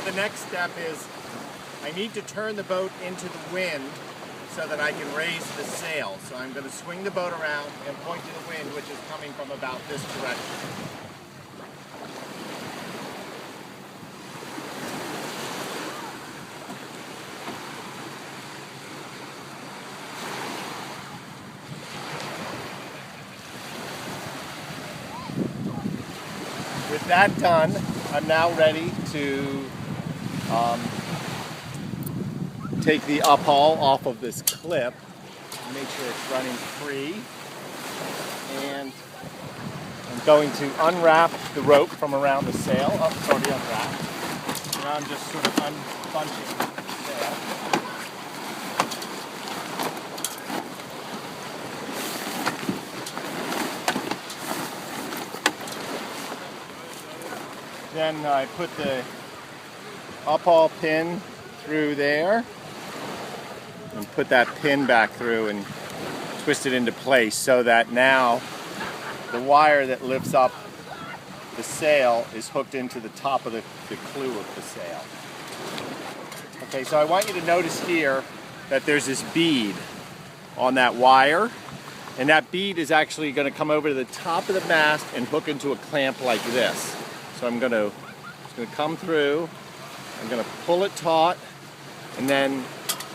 the next step is I need to turn the boat into the wind so that I can raise the sail. So I'm going to swing the boat around and point to the wind, which is coming from about this direction. With that done, I'm now ready to take the uphaul off of this clip, make sure it's running free, and I'm going to unwrap the rope from around the sail. Oh, it's already unwrapped. Now I'm just sort of unbunching the sail. Then I put the uphaul pin through there and put that pin back through and twist it into place so that now the wire that lifts up the sail is hooked into the top of the clew of the sail. Okay, so I want you to notice here that there's this bead on that wire, and that bead is actually going to come over to the top of the mast and hook into a clamp like this. So it's going to come through, I'm going to pull it taut, and then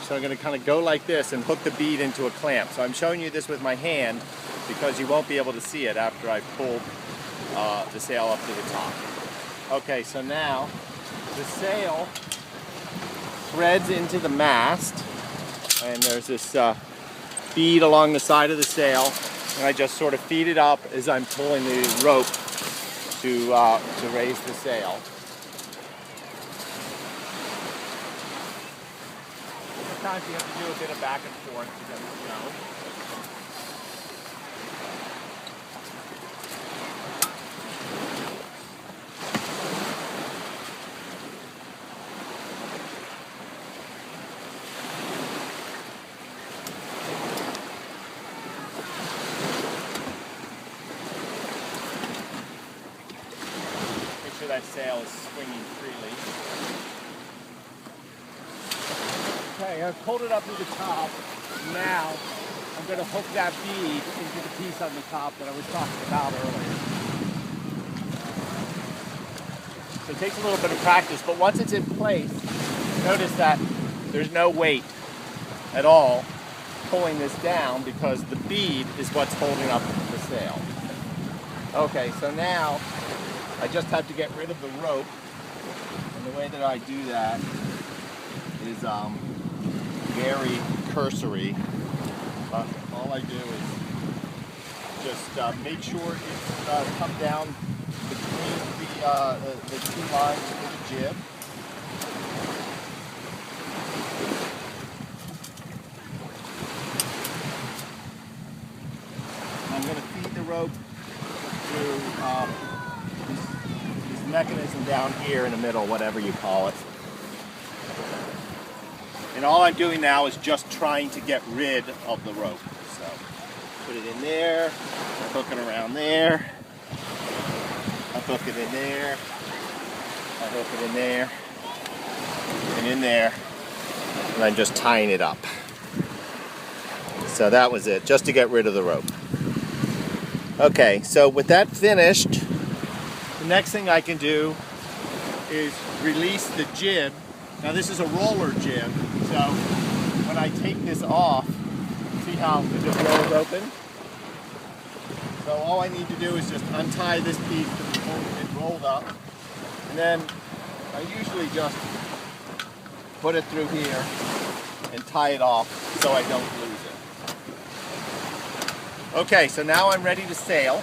so I'm going to kind of go like this and hook the bead into a clamp. So I'm showing you this with my hand because you won't be able to see it after I've pulled the sail up to the top. Okay, so now the sail threads into the mast, and there's this bead along the side of the sail, and I just sort of feed it up as I'm pulling the rope to raise the sail. Sometimes you have to do a bit of back and forth to get it to go. Make sure that sail is swinging freely. Okay, I've pulled it up to the top. Now I'm going to hook that bead into the piece on the top that I was talking about earlier. So it takes a little bit of practice, but once it's in place, notice that there's no weight at all pulling this down because the bead is what's holding up the sail. Okay, so now I just have to get rid of the rope, and the way that I do that is very cursory. All I do is just make sure it's come down between the two lines of the jib. I'm going to feed the rope through this mechanism down here in the middle, whatever you call it. And all I'm doing now is just trying to get rid of the rope. So put it in there, I hook it around there, I hook it in there, I hook it in there, and in there, and I'm just tying it up. So that was it, just to get rid of the rope. Okay, so with that finished, the next thing I can do is release the jib. Now this is a roller jib, so when I take this off, see how it just rolls open? So all I need to do is just untie this piece to the point it rolled up, and then I usually just put it through here and tie it off so I don't lose it. Okay, so now I'm ready to sail.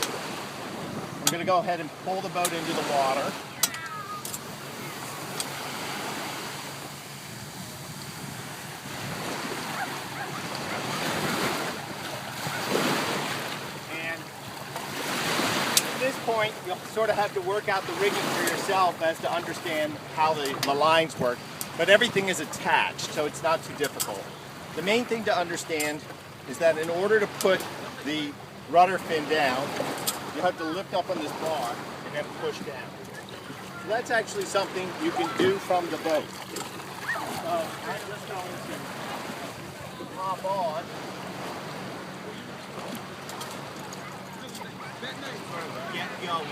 I'm going to go ahead and pull the boat into the water. At this point, you'll sort of have to work out the rigging for yourself as to understand how the lines work, but everything is attached, so it's not too difficult. The main thing to understand is that in order to put the rudder fin down, you have to lift up on this bar and then push down. that's actually something you can do from the boat. So I'm just going to hop on. Get going.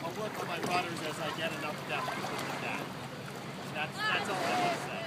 I'll work on my rudders as I get enough depth to put them down. That's all I can say.